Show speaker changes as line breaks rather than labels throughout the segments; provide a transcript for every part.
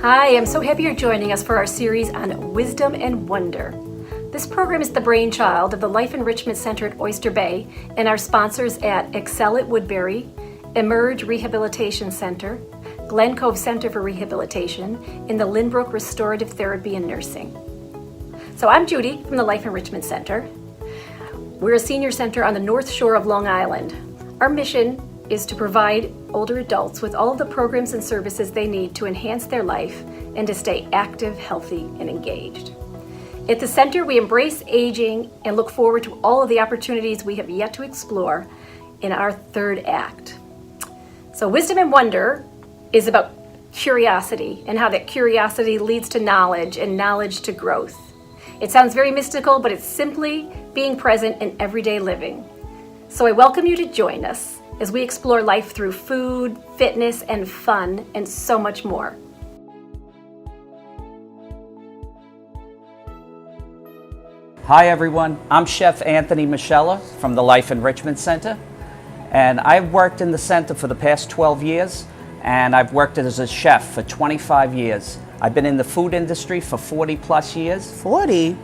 Hi, I'm so happy you're joining us for our series on Wisdom and Wonder. This program is the brainchild of the Life Enrichment Center at Oyster Bay and our sponsors at Excel at Woodbury, Emerge Rehabilitation Center, Glen Cove Center for Rehabilitation, and the Lynbrook Restorative Therapy and Nursing. So I'm Judy from the Life Enrichment Center. We're a senior center on the North Shore of Long Island. Our mission is to provide older adults with all of the programs and services they need to enhance their life and to stay active, healthy, and engaged. At the center, we embrace aging and look forward to all of the opportunities we have yet to explore in our third act. So Wisdom and Wonder is about curiosity and how that curiosity leads to knowledge and knowledge to growth. It sounds very mystical, but it's simply being present in everyday living. So I welcome you to join us as we explore life through food, fitness, and fun, and so much more.
Hi everyone, I'm Chef Anthony Michella from the Life Enrichment Center, and I've worked in the center for the past 12 years, and I've worked as a chef for 25 years. I've been in the food industry for 40 plus years.
40?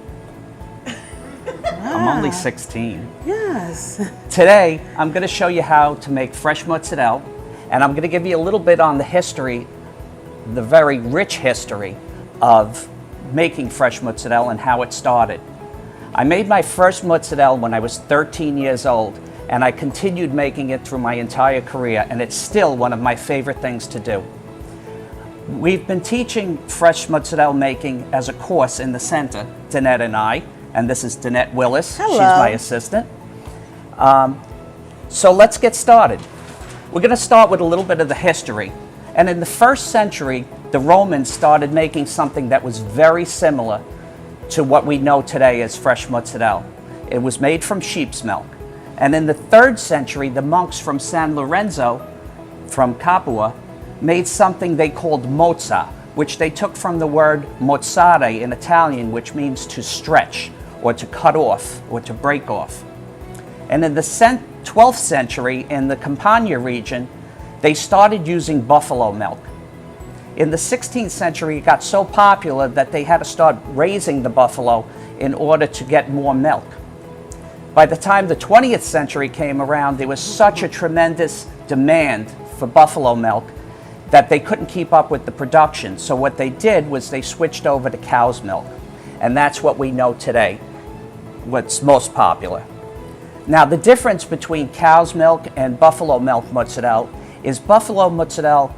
I'm only 16.
Yes.
Today, I'm going to show you how to make fresh mozzarella, and I'm going to give you a little bit on the history, the very rich history of making fresh mozzarella and how it started. I made my first mozzarella when I was 13 years old, and I continued making it through my entire career, and it's still one of my favorite things to do. We've been teaching fresh mozzarella making as a course in the center, Danette and I, and this is Danette Willis.
Hello.
She's my assistant. So let's get started. We're going to start with a little bit of the history. And in the first century, the Romans started making something that was very similar to what we know today as fresh mozzarella. It was made from sheep's milk. And in the 3rd century, the monks from San Lorenzo, from Capua, made something they called mozza, which they took from the word mozzare in Italian, which means to stretch, or to cut off, or to break off. And in the 12th century, in the Campania region, they started using buffalo milk. In the 16th century, it got so popular that they had to start raising the buffalo in order to get more milk. By the time the 20th century came around, there was such a tremendous demand for buffalo milk that they couldn't keep up with the production. So what they did was they switched over to cow's milk. And that's what we know today, what's most popular. Now, the difference between cow's milk and buffalo milk mozzarella is buffalo mozzarella,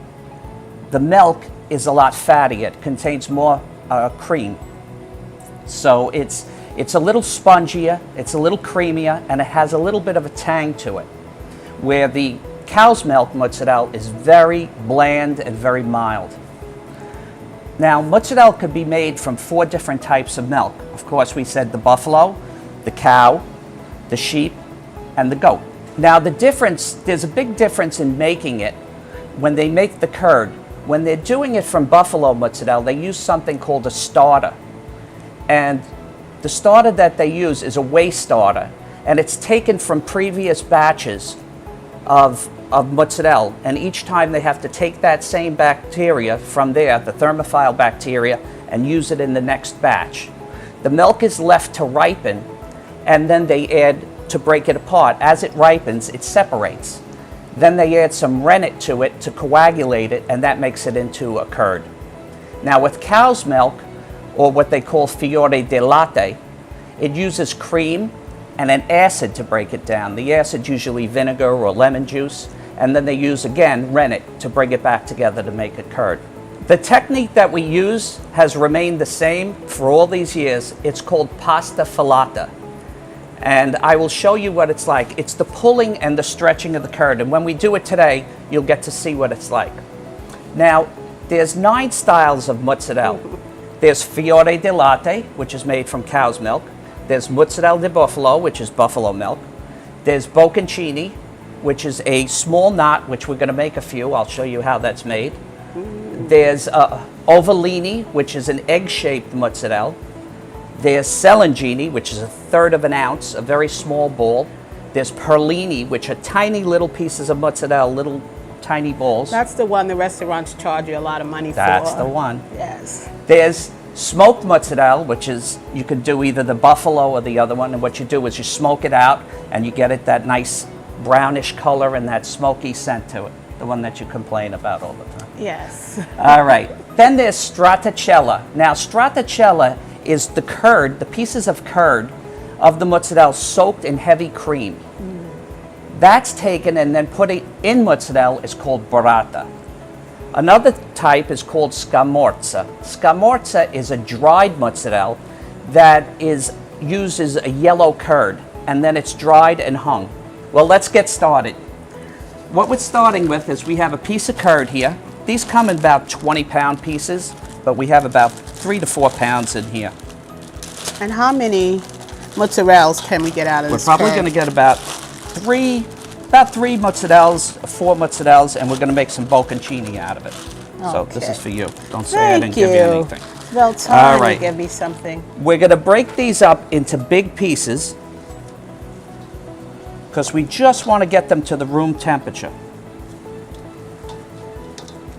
the milk is a lot fattier. It contains more cream. So it's a little spongier, it's a little creamier, and it has a little bit of a tang to it. Where the cow's milk mozzarella is very bland and very mild. Now, mozzarella could be made from 4 different types of milk. Of course, we said the buffalo, the cow, the sheep, and the goat. Now, there's a big difference in making it when they make the curd. When they're doing it from buffalo mozzarella, they use something called a starter. And the starter that they use is a whey starter, and it's taken from previous batches of mozzarella, and each time they have to take that same bacteria from there, the thermophile bacteria, and use it in the next batch. The milk is left to ripen, and then they add to break it apart. As it ripens, it separates. Then they add some rennet to it to coagulate it, and that makes it into a curd. Now with cow's milk, or what they call fiore di latte, it uses cream and an acid to break it down. The acid usually vinegar or lemon juice, and then they use, again, rennet to bring it back together to make a curd. The technique that we use has remained the same for all these years. It's called pasta filata. And I will show you what it's like. It's the pulling and the stretching of the curd, and when we do it today, you'll get to see what it's like. Now, there's 9 styles of mozzarella. There's fiore di latte, which is made from cow's milk. There's mozzarella di buffalo, which is buffalo milk. There's bocconcini, which is a small knot, which we're going to make a few. I'll show you how that's made. There's ovellini, which is an egg-shaped mozzarella. There's Selangini, which is 1/3 of an ounce, a very small ball. There's perlini, which are tiny little pieces of mozzarella, little tiny balls.
That's the one the restaurants charge you a lot of money for.
That's the one.
Yes.
There's smoked mozzarella, which is, you could do either the buffalo or the other one, and what you do is you smoke it out and you get it that nice brownish color and that smoky scent to it, the one that you complain about all the time.
Yes.
All right. Then there's stracciatella. Now, stracciatella is the curd, the pieces of curd of the mozzarella soaked in heavy cream. That's taken and then put it in mozzarella is called burrata. Another type is called scamorza. Scamorza is a dried mozzarella that uses a yellow curd, and then it's dried and hung. Well, let's get started. What we're starting with is we have a piece of curd here. These come in about 20-pound pieces, but we have about 3 to 4 pounds in here.
And how many mozzarellas can we get out of this?
We're probably going to get about three mozzarellas, 4 mozzarellas, and we're going to make some bocconcini out of it. So this is for you. Don't say I didn't give you anything.
Well, Tony give me something.
We're going to break these up into big pieces because we just want to get them to the room temperature.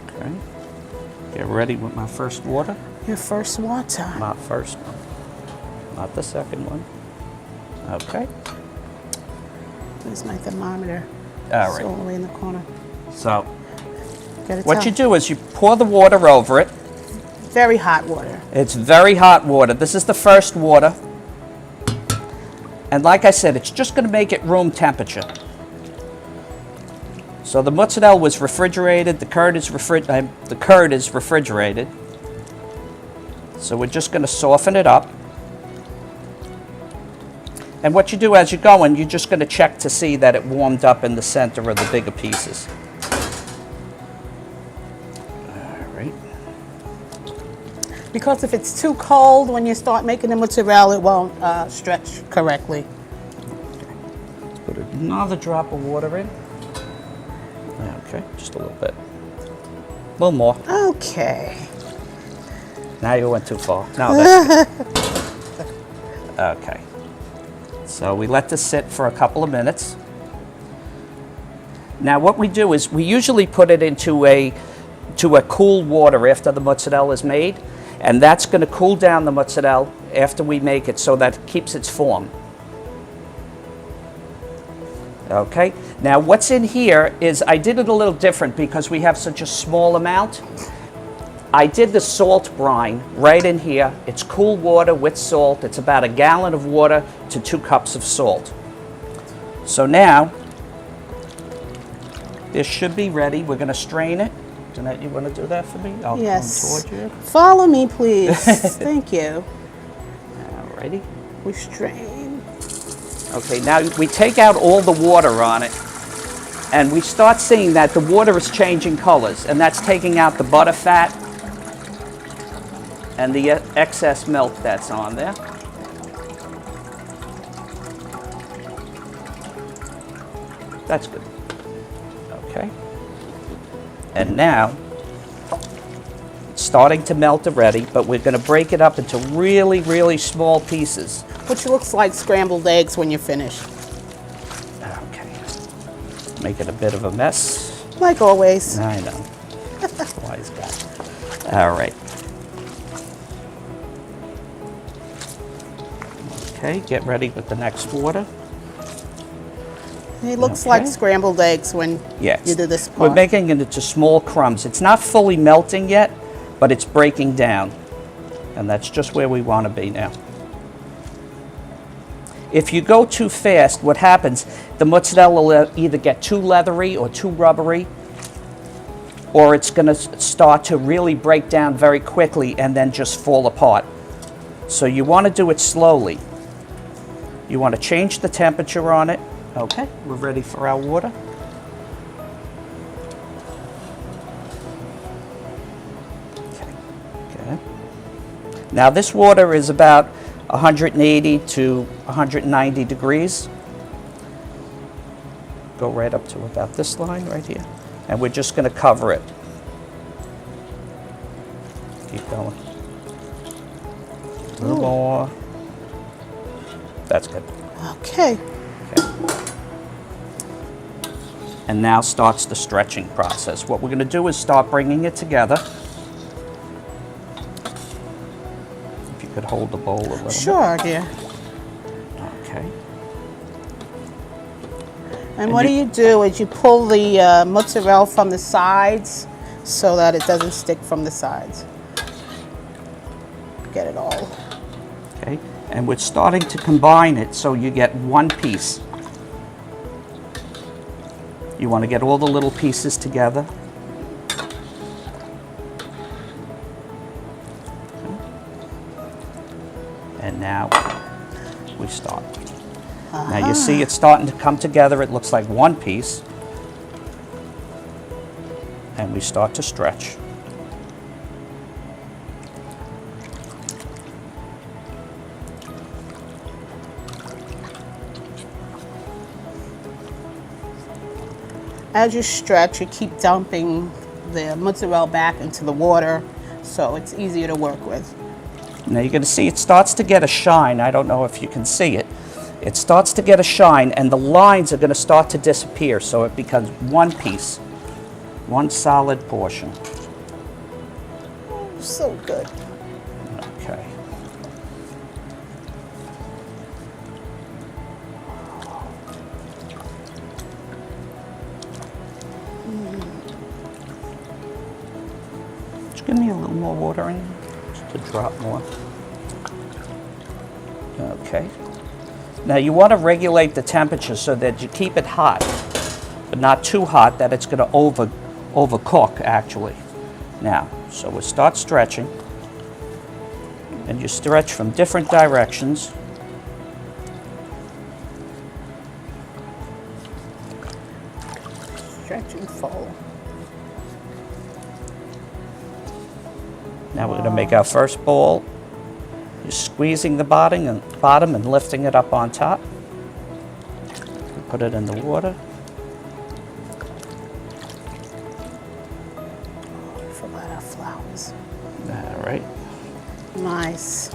Okay. Get ready with my first water.
Your first water.
Not first one. Not the second one. Okay.
Here's my thermometer.
All right.
It's all the way in the corner.
So what you do is you pour the water over it.
Very hot water.
It's very hot water. This is the first water. And like I said, it's just going to make it room temperature. So the mozzarella was refrigerated. The curd is refrigerated. So we're just going to soften it up. And what you do as you're going, you're just going to check to see that it warmed up in the center of the bigger pieces. All right.
Because if it's too cold when you start making the mozzarella, it won't stretch correctly.
Put another drop of water in. Okay, just a little bit. A little more.
Okay.
Now you went too far. No, that's good. Okay. So we let this sit for a couple of minutes. Now what we do is we usually put it into a cool water after the mozzarella is made, and that's going to cool down the mozzarella after we make it so that it keeps its form. Okay, now what's in here is I did it a little different because we have such a small amount. I did the salt brine right in here. It's cool water with salt. It's about 1 gallon of water to 2 cups of salt. So now, this should be ready. We're going to strain it. Jeanette, you want to do that for me? I'll
yes.
come towards you.
Follow me, please. Thank you.
Alrighty.
We strain.
Okay, now we take out all the water on it, and we start seeing that the water is changing colors, and that's taking out the butter fat and the excess milk that's on there. That's good. Okay. And now, it's starting to melt already, but we're going to break it up into really, really small pieces.
Which looks like scrambled eggs when you're finished.
Okay. Make it a bit of a mess.
Like always.
I know. Wise guy. All right. Okay, get ready with the next water.
It looks like scrambled eggs when you do this part.
We're making it into small crumbs. It's not fully melting yet, but it's breaking down. And that's just where we want to be now. If you go too fast, what happens, the mozzarella will either get too leathery or too rubbery, or it's going to start to really break down very quickly and then just fall apart. So you want to do it slowly. You want to change the temperature on it. Okay, we're ready for our water. Okay. Now this water is about 180 to 190 degrees. Go right up to about this line right here. And we're just going to cover it. Keep going. A little more. That's good.
Okay.
And now starts the stretching process. What we're going to do is start bringing it together. If you could hold the bowl a little bit.
Sure, dear.
Okay.
And what you do is you pull the mozzarella from the sides so that it doesn't stick from the sides. Get it all.
Okay. And we're starting to combine it so you get one piece. You want to get all the little pieces together. And now we start. Now you see it's starting to come together. It looks like one piece. And we start to stretch.
As you stretch, you keep dumping the mozzarella back into the water so it's easier to work with.
Now you're going to see it starts to get a shine. I don't know if you can see it. It starts to get a shine and the lines are going to start to disappear, so it becomes one piece, one solid portion.
So good.
Okay. Just give me a little more water in there, just a drop more. Okay. Now you want to regulate the temperature so that you keep it hot, but not too hot that it's going to overcook actually. Now, so we start stretching, and you stretch from different directions.
Stretch and fold.
Now we're going to make our first ball. You're squeezing the bottom and lifting it up on top. Put it in the water.
Forgot our flowers.
All right.
Nice.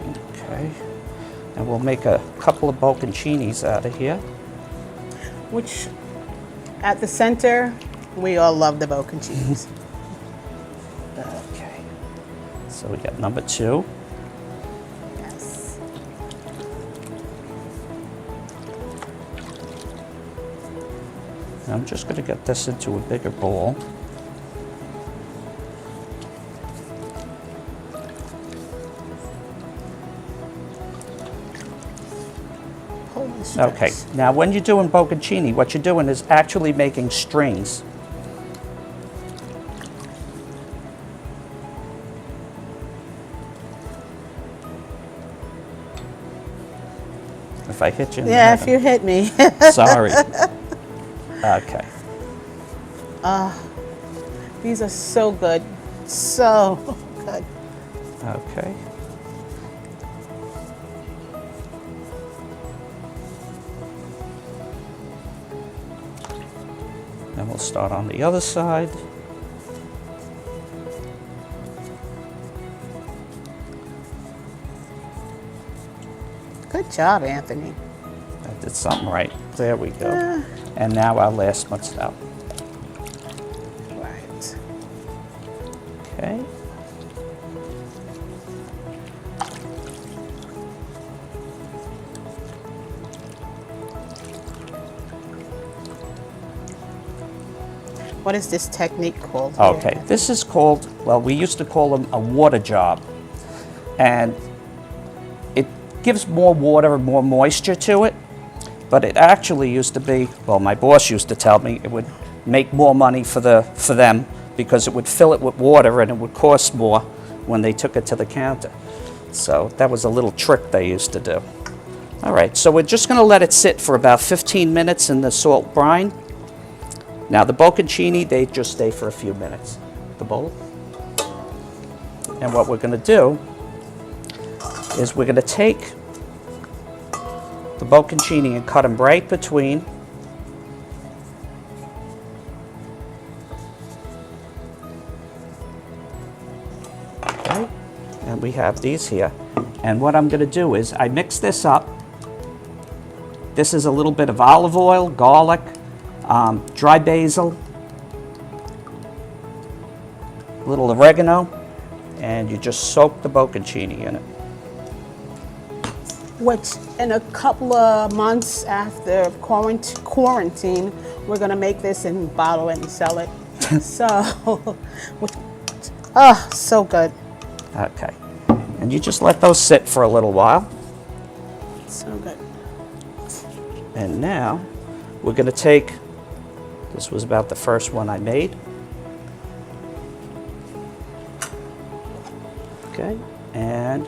Okay. And we'll make a couple of bocconcinis out of here.
Which, at the center, we all love the bocconcinis.
Okay. So we got number 2.
Yes.
I'm just going to get this into a bigger bowl.
Holy stretch.
Okay, now when you're doing bocconcini, what you're doing is actually making strings. If I hit you in the
Yeah,
head,
if you hit me.
sorry. Okay.
These are so good. So good.
Okay. Then we'll start on the other side.
Good job, Anthony.
I did something right. There we go. And now our last mozzarella.
Right.
Okay.
What is this technique called? here?
Okay, this is called, well, we used to call them a water job. And it gives more water and more moisture to it, but it actually used to be, well, my boss used to tell me it would make more money for them because it would fill it with water and it would cost more when they took it to the counter. So that was a little trick they used to do. All right, so we're just going to let it sit for about 15 minutes in the salt brine. Now the bocconcini, they just stay for a few minutes. The bowl. And what we're going to do is we're going to take the bocconcini and cut them right between. Okay, and we have these here. And what I'm going to do is I mix this up. This is a little bit of olive oil, garlic, dry basil, a little oregano, and you just soak the bocconcini in it.
Which in a couple of months after quarantine, we're gonna make this and bottle it and sell it. So, oh, so good.
Okay, and you just let those sit for a little while.
So good.
And now we're gonna take, this was about the first one I made. Okay, and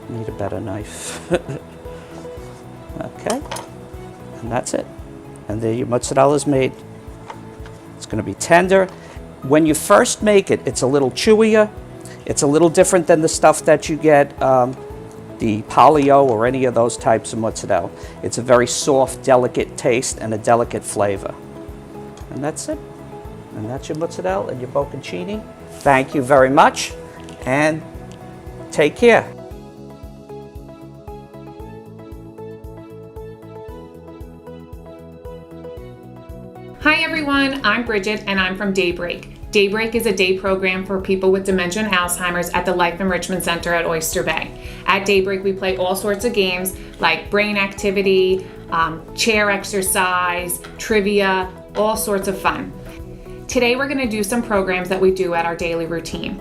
need a better knife. Okay, and that's it. And there your mozzarella is made. It's going to be tender. When you first make it, it's a little chewier. It's a little different than the stuff that you get, the polio or any of those types of mozzarella. It's a very soft, delicate taste and a delicate flavor. And that's it. And that's your mozzarella and your bocconcini. Thank you very much, and take care.
Hi everyone, I'm Bridget and I'm from Daybreak. Daybreak is a day program for people with dementia and Alzheimer's at the Life Enrichment Center at Oyster Bay. At Daybreak, we play all sorts of games like brain activity, chair exercise, trivia, all sorts of fun. Today we're going to do some programs that we do at our daily routine.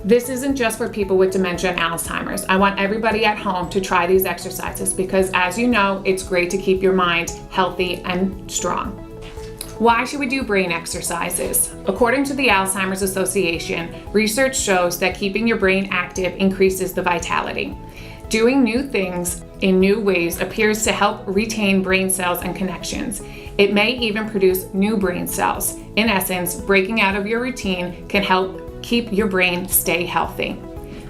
This isn't just for people with dementia and Alzheimer's. I want everybody at home to try these exercises because, as you know, it's great to keep your mind healthy and strong. Why should we do brain exercises? According to the Alzheimer's Association, research shows that keeping your brain active increases the vitality. Doing new things in new ways appears to help retain brain cells and connections. It may even produce new brain cells. In essence, breaking out of your routine can help keep your brain stay healthy.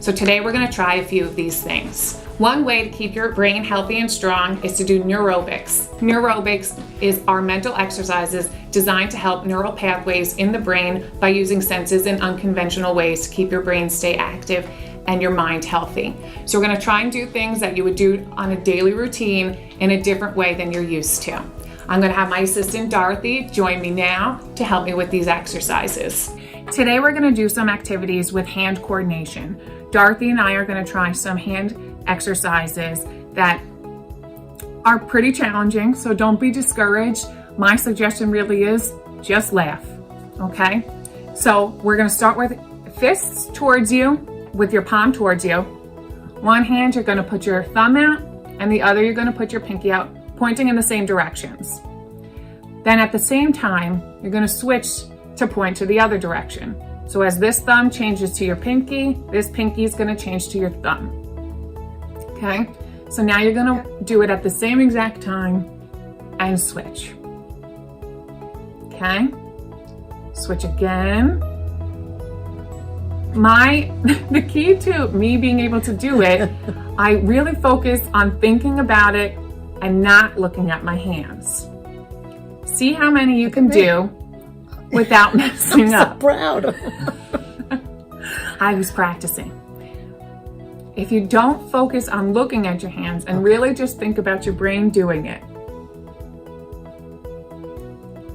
So today we're going to try a few of these things. One way to keep your brain healthy and strong is to do neurobics. Neurobics is our mental exercises designed to help neural pathways in the brain by using senses in unconventional ways to keep your brain stay active and your mind healthy. So we're going to try and do things that you would do on a daily routine in a different way than you're used to. I'm going to have my assistant Dorothy join me now to help me with these exercises. Today we're going to do some activities with hand coordination. Dorothy and I are going to try some hand exercises that are pretty challenging, so don't be discouraged. My suggestion really is just laugh, okay? So we're going to start with fists towards you, with your palm towards you. One hand you're going to put your thumb out, and the other you're going to put your pinky out, pointing in the same directions. Then at the same time, you're going to switch to point to the other direction. So as this thumb changes to your pinky, this pinky is going to change to your thumb. Okay? So now you're going to do it at the same exact time and switch. Okay? Switch again. The key to me being able to do it, I really focus on thinking about it and not looking at my hands. See how many you can do without messing up.
I'm so proud.
I was practicing. If you don't focus on looking at your hands and really just think about your brain doing it.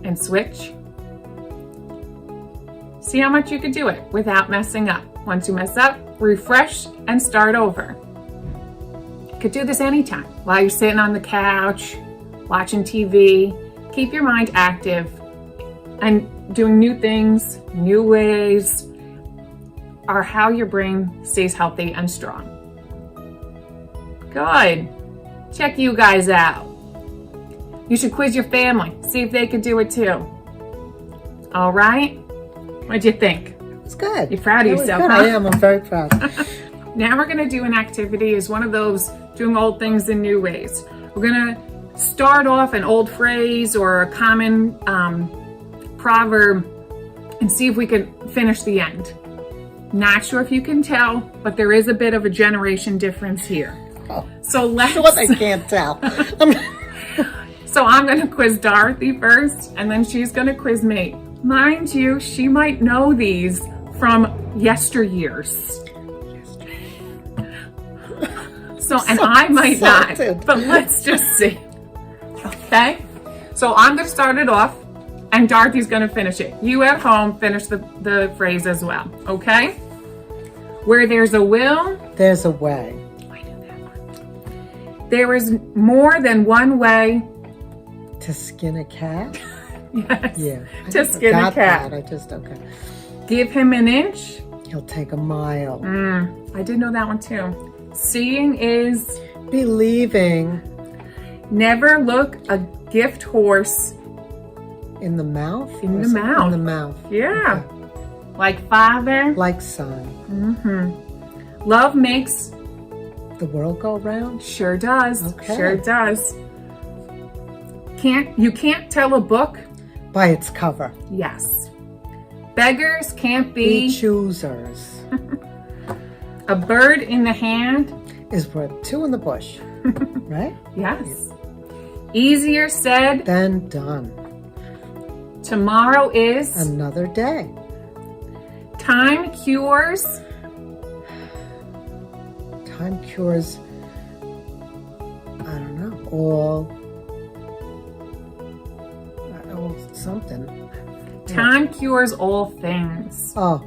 And switch. See how much you can do it without messing up. Once you mess up, refresh and start over. You could do this anytime, while you're sitting on the couch, watching TV. Keep your mind active and doing new things, new ways, are how your brain stays healthy and strong. Good. Check you guys out. You should quiz your family, see if they could do it too. All right? What'd you think?
It's good.
You're proud of yourself,
good.
huh?
I am. I'm very proud.
Now we're gonna do an activity is one of those doing old things in new ways. We're gonna start off an old phrase or a common proverb and see if we can finish the end. Not sure if you can tell, but there is a bit of a generation difference here.
Oh,
So let's.
what I can't tell.
So I'm gonna quiz Dorothy first, and then she's gonna quiz me. Mind you, she might know these from yesteryears. So, and I might
excited.
not, but let's just see. Okay? So I'm going to start it off, and Dorothy's going to finish it. You at home, finish the phrase as well. Okay? Where there's a will,
There's a way.
I know that one. There is more than one way.
To skin a cat?
Yes.
Yeah. I
To
never
skin a
got
cat.
that. I just, okay.
Give him an inch.
He'll take a mile.
I did know that one too. Seeing is
Believing
never look a gift horse.
in the mouth?
In
Or
the
something?
mouth.
In the mouth.
Yeah.
Okay.
Like father.
Like son.
Love makes.
The world go round?
Sure does.
Okay.
Sure does. You can't tell a book.
By its cover.
Yes. Beggars can't
Be
be.
choosers.
A bird in the hand.
Is worth two in the bush. Right?
Yes. Easier said.
Then done.
Tomorrow is.
Another day.
Time cures.
Time cures, I don't know, all something.
Time cures all things.
Oh,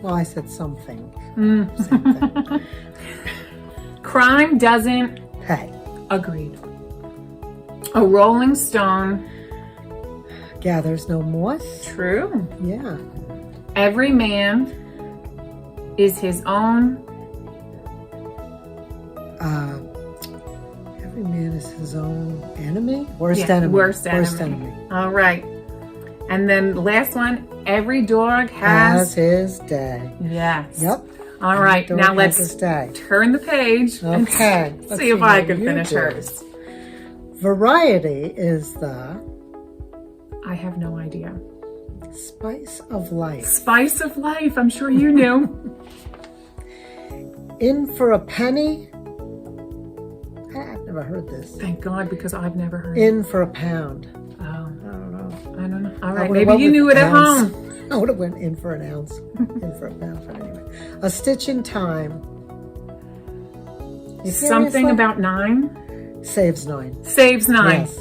well, I said something. Same thing.
Crime doesn't.
Hey,
Agreed. A rolling stone.
gathers no moss.
True.
Yeah.
Every man is his own.
Every man is his own enemy. Worst
Yeah,
enemy.
worst
Worst
enemy.
enemy.
All right. And then the last one. Every dog
Has
has.
his day.
Yes.
Yep.
All right.
Dog
Now
has
let's
his day.
turn the page. and
Okay. Let's
see if I
how
can
you
finish
do.
hers.
Variety is the
I have no idea.
spice of life.
Spice of life. I'm sure you knew.
In for a penny. I've never heard this.
Thank God, because I've never heard it.
In for a pound.
Oh,
I don't know.
I don't know. All
I
right.
would've
Maybe
went
you
with
knew it at
ounce.
home.
I would have went in for an ounce. In for a pound, but anyway. A stitch in time. You
Something
seriously?
about 9
Saves 9.
saves 9.
Yes.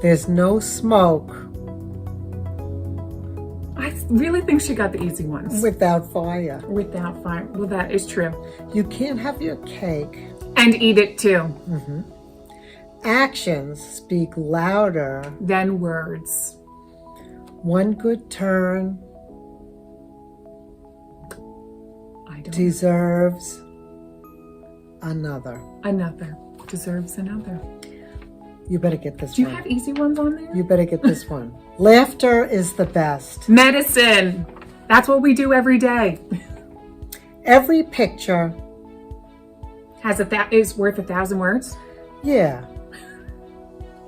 There's no smoke
I really think she got the easy ones.
without fire.
Without fire. Well, that is true.
You can't have your cake.
And eat it too.
Actions speak louder.
Then words.
One good turn
I don't.
deserves another.
Another deserves another.
You better get this
Do you
one.
have easy ones on there?
You better get this one. Laughter is the best.
Medicine. That's what we do every day.
Every picture,
Is worth 1,000 words.
yeah,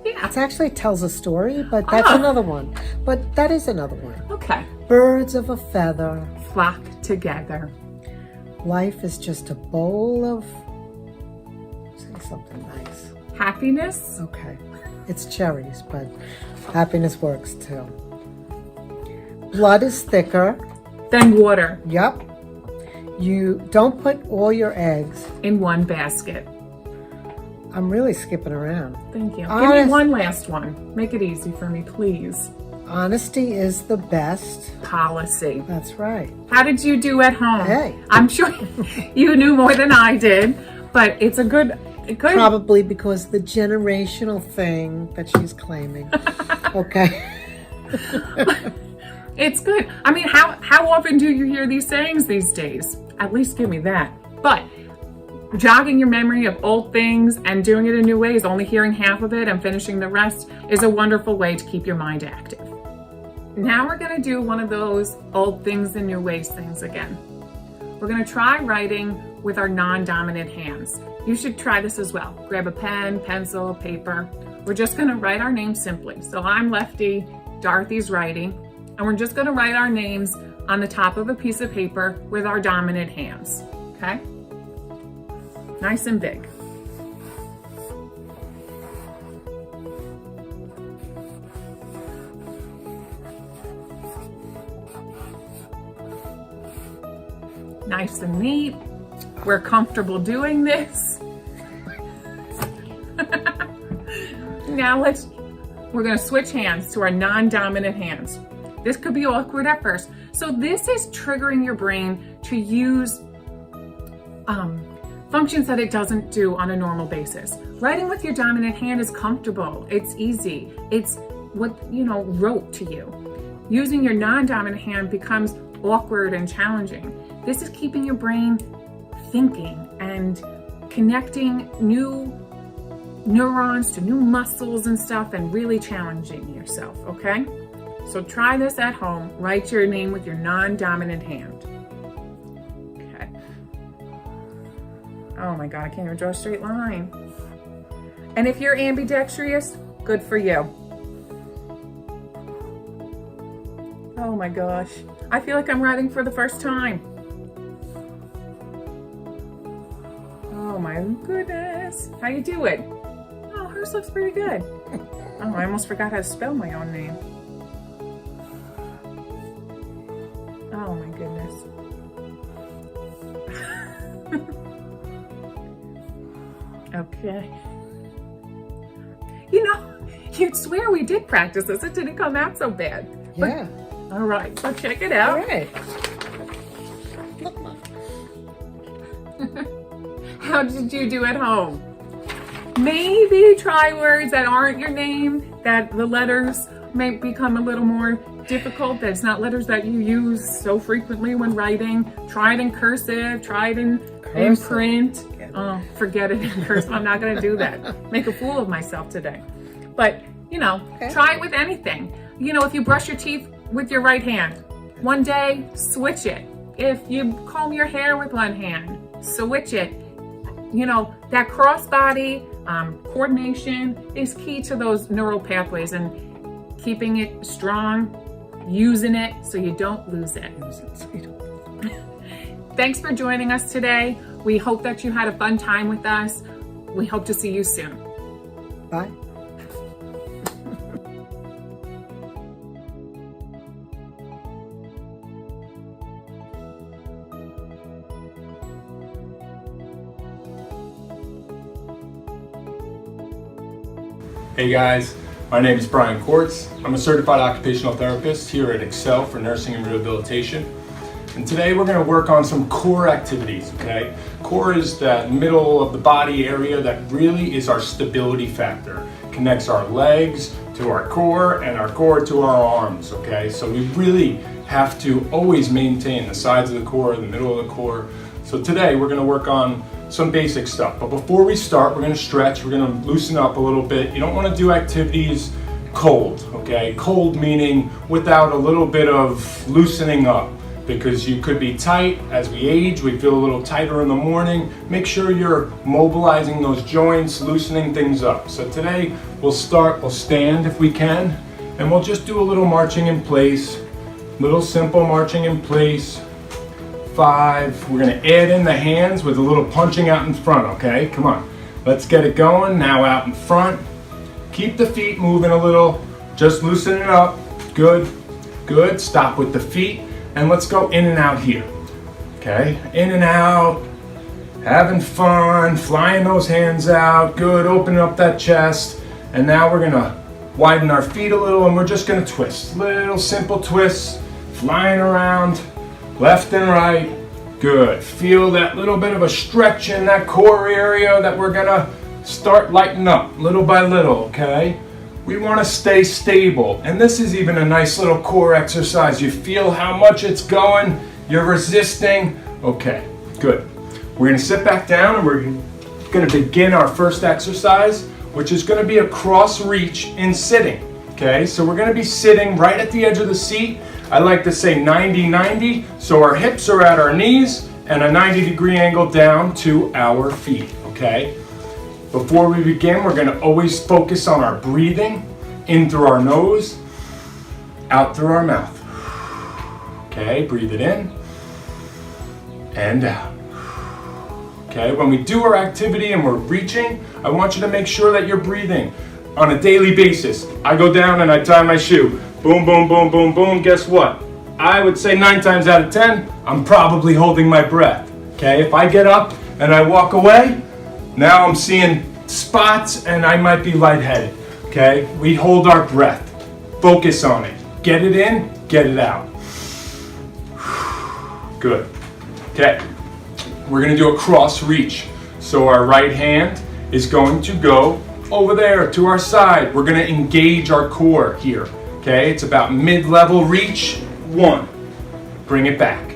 Yeah.
it actually tells a story, but that's
Oh.
another one. But that is another one.
Okay.
Birds of a feather.
Flock together.
Life is just a bowl of. Say something nice.
Happiness.
Okay. It's cherries, but happiness works too. Blood is thicker.
Then water
Yup. You don't put all your eggs.
in one basket.
I'm really skipping around.
Thank you. Give
Honest-
me one last one. Make it easy for me, please.
Honesty is the best.
Policy.
That's right.
How did you do at home?
Hey.
I'm sure you knew more than I did, but it's a good.
Probably because the generational thing that she's claiming. Okay.
It's good. I mean, how often do you hear these sayings these days? At least give me that. But jogging your memory of old things and doing it in new ways, only hearing half of it and finishing the rest, is a wonderful way to keep your mind active. Now we're going to do one of those old things in new ways things again. We're going to try writing with our non-dominant hands. You should try this as well. Grab a pen, pencil, paper. We're just going to write our names simply. So I'm lefty, Dorothy's righty, and we're just going to write our names on the top of a piece of paper with our dominant hands. Okay? Nice and big. Nice and neat. we're comfortable doing this. Now we're gonna switch hands to our non-dominant hands. This could be awkward at first. So this is triggering your brain to use functions that it doesn't do on a normal basis. Writing with your dominant hand is comfortable, it's easy, it's what, rote to you. Using your non-dominant hand becomes awkward and challenging. This is keeping your brain thinking and connecting new neurons to new muscles and stuff and really challenging yourself, okay? So try this at home. Write your name with your non-dominant hand. Okay. Oh my God, I can't even draw a straight line. And if you're ambidextrous, good for you. Oh my gosh. I feel like I'm writing for the first time. Oh my goodness. How you doing? Oh, hers looks pretty good. Oh, I almost forgot how to spell my own name. Oh my goodness. Okay. You'd swear we did practice this. It didn't come out so bad.
Yeah.
But, all right, so check it out.
All right.
How did you do at home? Maybe try words that aren't your name, that the letters may become a little more difficult, that it's not letters that you use so frequently when writing. Try it in cursive, try it in print. Oh, forget it in cursive. I'm not going to do that. Make a fool of myself today. But, try it with anything. If you brush your teeth with your right hand, one day, switch it. If you comb your hair with one hand, switch it. That crossbody coordination is key to those neural pathways and keeping it strong, using it so you don't lose it. Thanks for joining us today. We hope that you had a fun time with us. We hope to see you soon.
Bye.
Hey guys, my name is Brian Quartz. I'm a certified occupational therapist here at Excel for Nursing and Rehabilitation. And today we're going to work on some core activities, okay? Core is that middle of the body area that really is our stability factor. Connects our legs to our core and our core to our arms, okay? So we really have to always maintain the sides of the core, the middle of the core. So today we're going to work on some basic stuff. But before we start, we're going to stretch, we're going to loosen up a little bit. You don't want to do activities cold, okay? Cold meaning without a little bit of loosening up, because you could be tight. As we age, we feel a little tighter in the morning. Make sure you're mobilizing those joints, loosening things up. So today we'll stand if we can, and we'll just do a little marching in place, little simple marching in place. 5, we're gonna add in the hands with a little punching out in front, okay? Come on, let's get it going. Now out in front. Keep the feet moving a little, just loosen it up. Good, good. Stop with the feet, and let's go in and out here, okay? In and out, having fun, flying those hands out. Good, opening up that chest. And now we're gonna widen our feet a little, and we're just gonna twist. Little simple twists, flying around. Left and right, good. Feel that little bit of a stretch in that core area that we're gonna start lightening up little by little, okay? We wanna stay stable. And this is even a nice little core exercise. You feel how much it's going, you're resisting. Okay, good. We're gonna sit back down and we're gonna begin our first exercise, which is gonna be a cross reach in sitting, okay? So we're gonna be sitting right at the edge of the seat. I like to say 90-90, so our hips are at our knees and a 90-degree angle down to our feet, okay? Before we begin, we're gonna always focus on our breathing, in through our nose, out through our mouth. Okay, breathe it in and out. Okay, when we do our activity and we're reaching, I want you to make sure that you're breathing on a daily basis. I go down and I tie my shoe. Boom, boom, boom, boom, boom. Guess what? I would say 9 times out of 10, I'm probably holding my breath. Okay, if I get up and I walk away, now I'm seeing spots and I might be lightheaded. Okay, we hold our breath. Focus on it. Get it in, get it out. Good. Okay, we're gonna do a cross reach. So our right hand is going to go over there to our side. We're gonna engage our core here. Okay, it's about mid-level reach. 1, bring it back.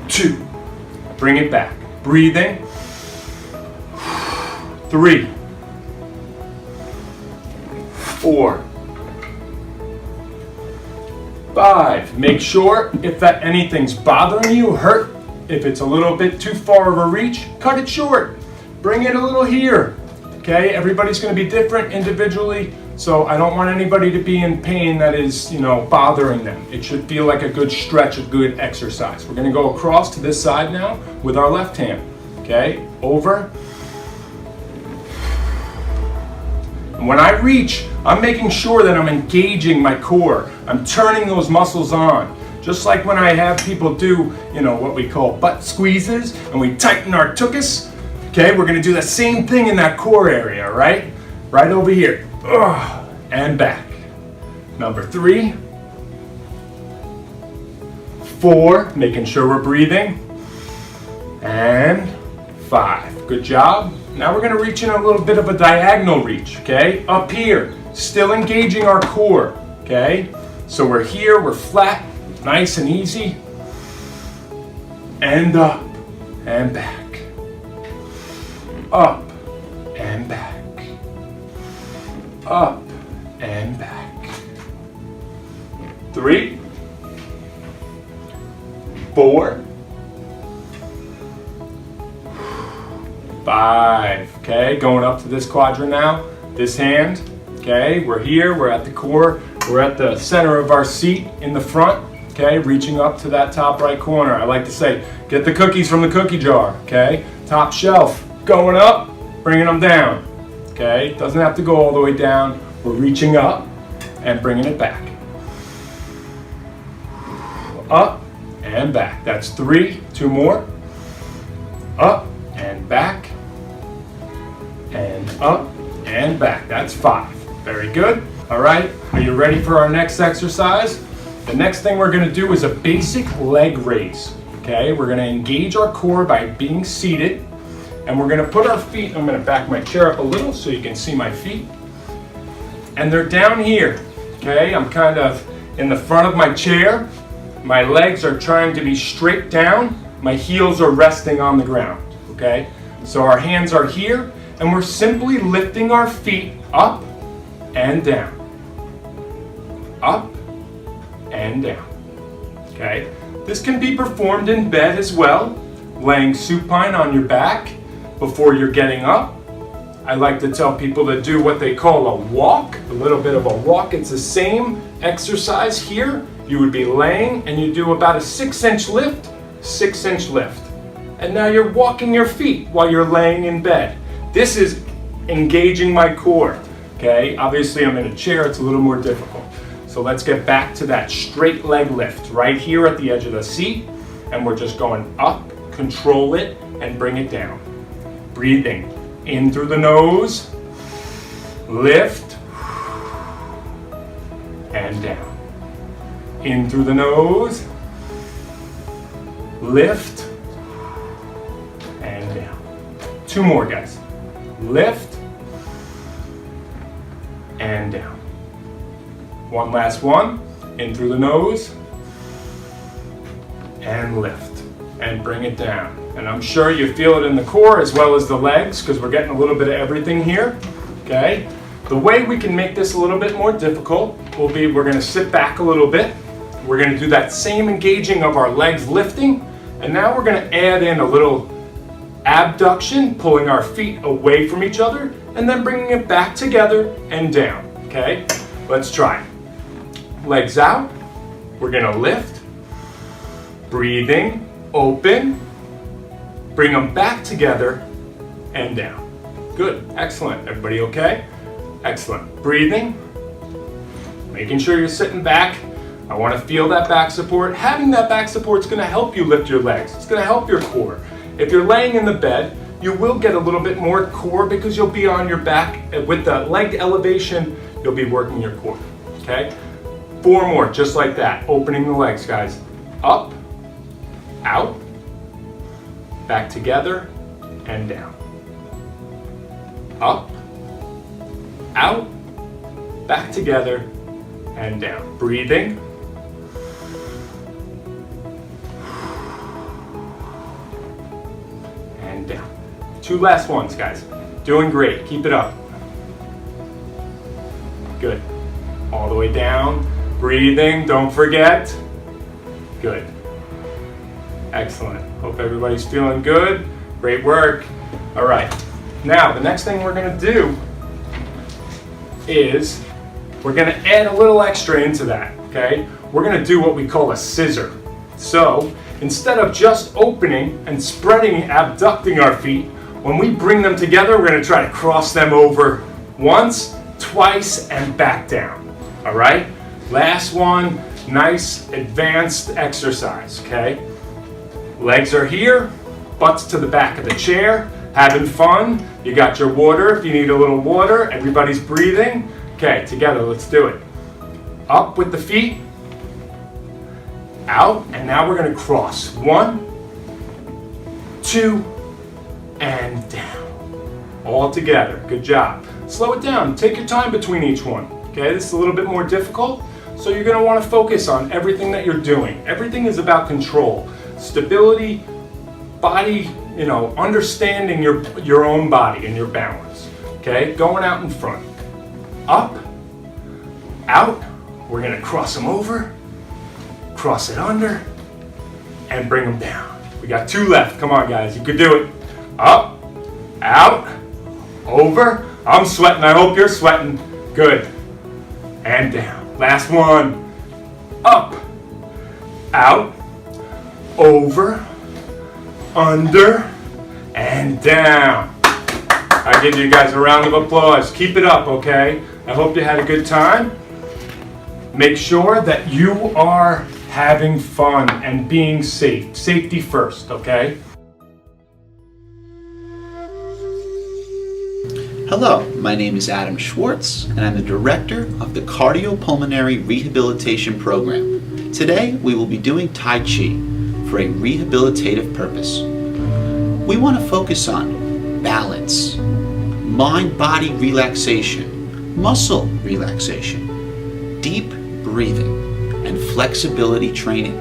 2, bring it back. Breathing. 3, 4, 5. Make sure if that anything's bothering you, hurt, if it's a little bit too far of a reach, cut it short. Bring it a little here. Okay, everybody's going to be different individually, so I don't want anybody to be in pain that is, bothering them. It should feel like a good stretch, a good exercise. We're going to go across to this side now with our left hand. Okay, over. And when I reach, I'm making sure that I'm engaging my core. I'm turning those muscles on. Just like when I have people do, what we call butt squeezes, and we tighten our tuchus. Okay, we're gonna do the same thing in that core area, right? Right over here. Ugh, and back. Number 3, 4, making sure we're breathing. And 5. Good job. Now we're gonna reach in a little bit of a diagonal reach, okay? Up here, still engaging our core, okay? So we're here, we're flat, nice and easy. And up and back. Up and back. Up and back. 3, 4, 5. Okay, going up to this quadrant now. This hand, okay, we're here, we're at the core, we're at the center of our seat in the front, okay, reaching up to that top right corner. I like to say, get the cookies from the cookie jar, okay? Top shelf, going up, bringing them down, okay? Doesn't have to go all the way down. We're reaching up and bringing it back. Up and back. That's 3, 2 more. Up and back. And up and back. That's 5. Very good. All right, are you ready for our next exercise? The next thing we're gonna do is a basic leg raise. Okay, we're gonna engage our core by being seated, and we're gonna put our feet, I'm gonna back my chair up a little so you can see my feet. And they're down here, okay? I'm kind of in the front of my chair. My legs are trying to be straight down. My heels are resting on the ground, okay? So our hands are here, and we're simply lifting our feet up and down. Up and down, okay? This can be performed in bed as well, laying supine on your back before you're getting up. I like to tell people to do what they call a walk, a little bit of a walk. It's the same exercise here. You would be laying and you do about a 6-inch lift, 6-inch lift. And now you're walking your feet while you're laying in bed. This is engaging my core, okay? Obviously I'm in a chair, it's a little more difficult. So let's get back to that straight leg lift right here at the edge of the seat. And we're just going up, control it, and bring it down. Breathing in through the nose, lift, and down. In through the nose, lift, and down. 2 more, guys. Lift, and down. One last one. In through the nose, and lift, and bring it down. And I'm sure you feel it in the core as well as the legs, because we're getting a little bit of everything here, okay? The way we can make this a little bit more difficult will be we're gonna sit back a little bit. We're gonna do that same engaging of our legs lifting, and now we're gonna add in a little abduction, pulling our feet away from each other, and then bringing it back together and down, okay? Let's try it. Legs out, we're gonna lift, breathing, open, bring them back together and down. Good, excellent. Everybody okay? Excellent. Breathing, making sure you're sitting back I want to feel that back support. Having that back support is going to help you lift your legs. It's going to help your core. If you're laying in the bed, you will get a little bit more core because you'll be on your back. With the leg elevation, you'll be working your core, okay? 4 more, just like that. Opening the legs, guys. Up, out, back together, and down. Up, out, back together, and down. Breathing. And down. 2 last ones, guys. Doing great. Keep it up. Good. All the way down. Breathing. Don't forget. Good. Excellent. Hope everybody's feeling good. Great work. All right. Now, the next thing we're going to do is we're going to add a little extra into that, okay? We're going to do what we call a scissor. So, instead of just opening and spreading, abducting our feet, when we bring them together, we're going to try to cross them over once, twice, and back down. All right? Last one, nice advanced exercise, okay? Legs are here, butts to the back of the chair, having fun. You got your water if you need a little water. Everybody's breathing. Okay, together, let's do it. Up with the feet, out, and now we're going to cross. 1, 2, and down. All together. Good job. Slow it down. Take your time between each one. Okay, this is a little bit more difficult, so you're going to want to focus on everything that you're doing. Everything is about control, stability, body, understanding your own body and your balance. Okay, going out in front. Up, out. We're going to cross them over, cross it under, and bring them down. We got 2 left. Come on, guys. You could do it. Up, out, over. I'm sweating. I hope you're sweating. Good. And down. Last one. Up, out, over, under, and down. I give you guys a round of applause. Keep it up, okay? I hope you had a good time. Make sure that you are having fun and being safe. Safety first, okay?
Hello, my name is Adam Schwartz, and I'm the Director of the Cardiopulmonary Rehabilitation Program. Today, we will be doing Tai Chi for a rehabilitative purpose. We want to focus on balance, mind-body relaxation, muscle relaxation, deep breathing, and flexibility training.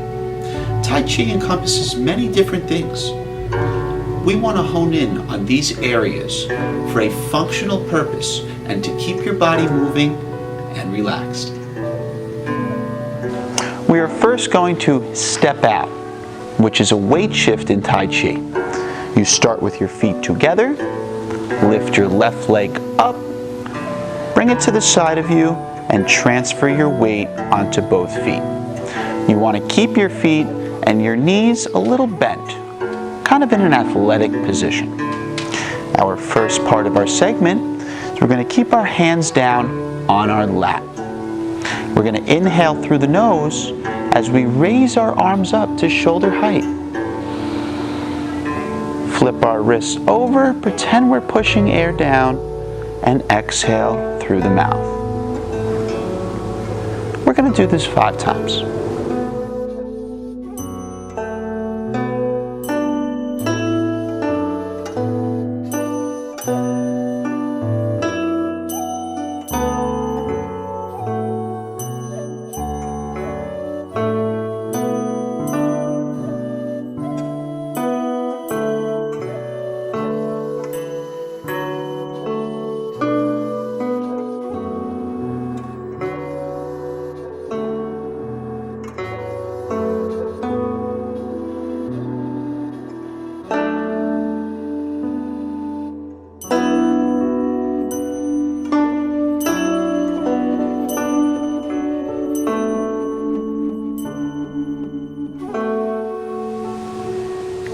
Tai Chi encompasses many different things. We want to hone in on these areas for a functional purpose and to keep your body moving and relaxed. We are first going to step out, which is a weight shift in Tai Chi. You start with your feet together, lift your left leg up, bring it to the side of you, and transfer your weight onto both feet. You want to keep your feet and your knees a little bent, kind of in an athletic position. Our first part of our segment is we're going to keep our hands down on our lap. We're going to inhale through the nose as we raise our arms up to shoulder height. Flip our wrists over, pretend we're pushing air down, and exhale through the mouth. We're going to do this 5 times.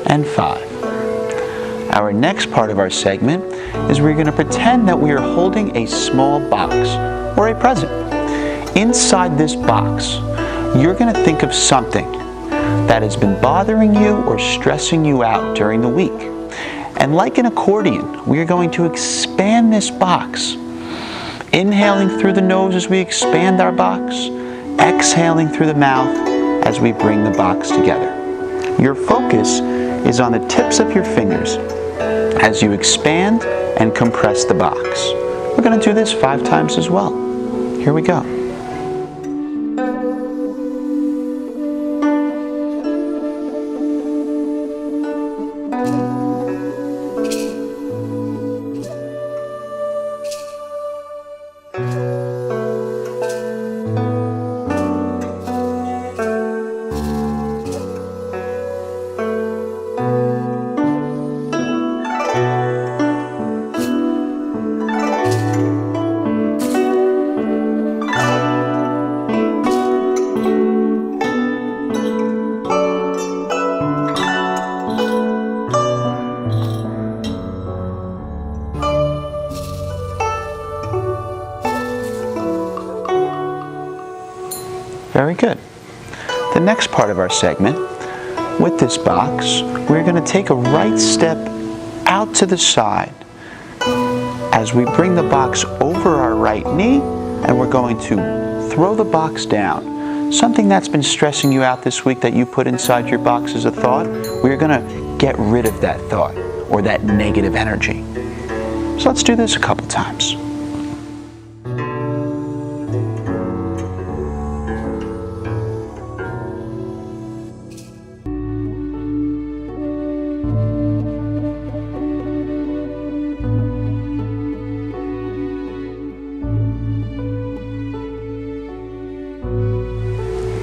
And 5. Our next part of our segment is we're going to pretend that we are holding a small box or a present. Inside this box, you're going to think of something that has been bothering you or stressing you out during the week. And like an accordion, we are going to expand this box. Inhaling through the nose as we expand our box, exhaling through the mouth as we bring the box together. Your focus is on the tips of your fingers as you expand and compress the box. We're going to do this 5 times as well. Here we go. Very good. The next part of our segment, with this box, we're going to take a right step out to the side as we bring the box over our right knee, and we're going to throw the box down. Something that's been stressing you out this week that you put inside your box as a thought, we're going to get rid of that thought or that negative energy. So let's do this a couple times.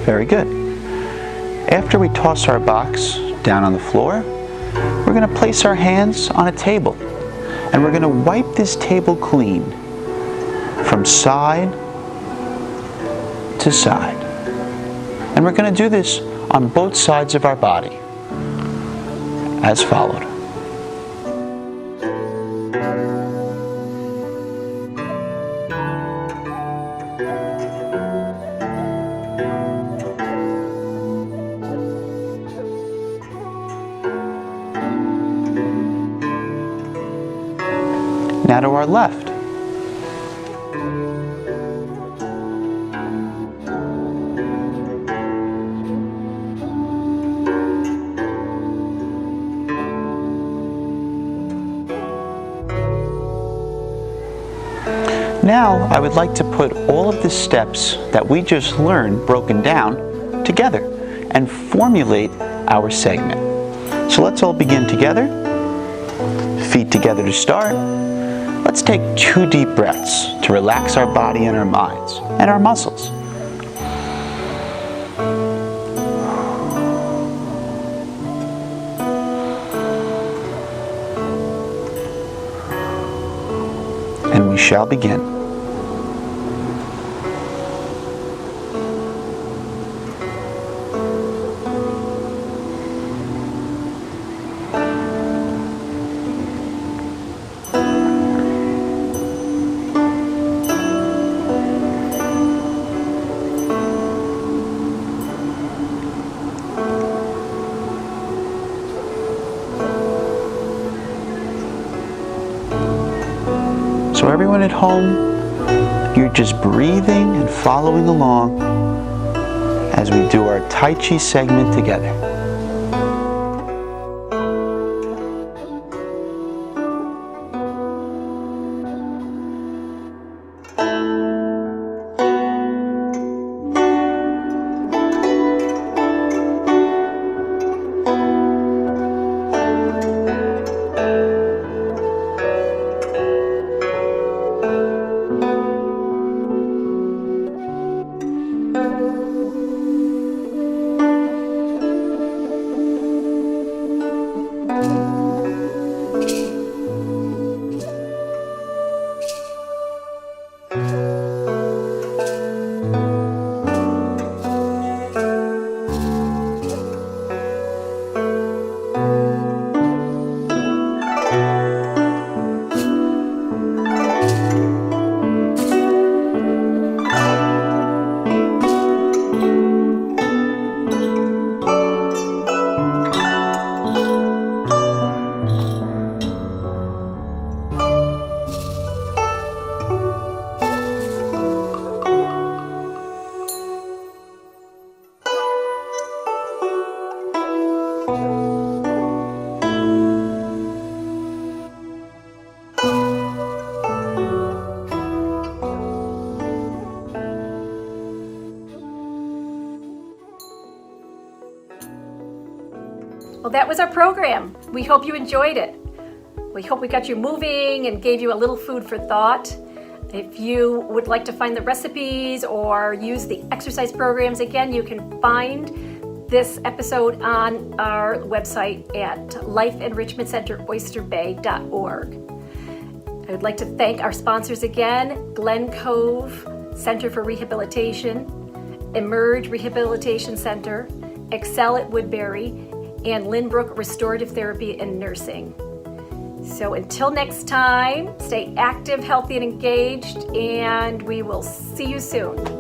Very good. After we toss our box down on the floor, we're going to place our hands on a table and we're going to wipe this table clean from side to side. And we're going to do this on both sides of our body as followed. Now to our left. Now I would like to put all of the steps that we just learned broken down together and formulate our segment. So let's all begin together. Feet together to start. Let's take 2 deep breaths to relax our body and our minds and our muscles. And we shall begin. So everyone at home, you're just breathing and following along as we do our Tai Chi segment together.
Well, that was our program. We hope you enjoyed it. We hope we got you moving and gave you a little food for thought. If you would like to find the recipes or use the exercise programs, again, you can find this episode on our website at lifeenrichmentcenteroysterbay.org. I would like to thank our sponsors again, Glen Cove Center for Rehabilitation, Emerge Rehabilitation Center, Excel at Woodbury, and Lynbrook Restorative Therapy and Nursing. So until next time, stay active, healthy, and engaged, and we will see you soon.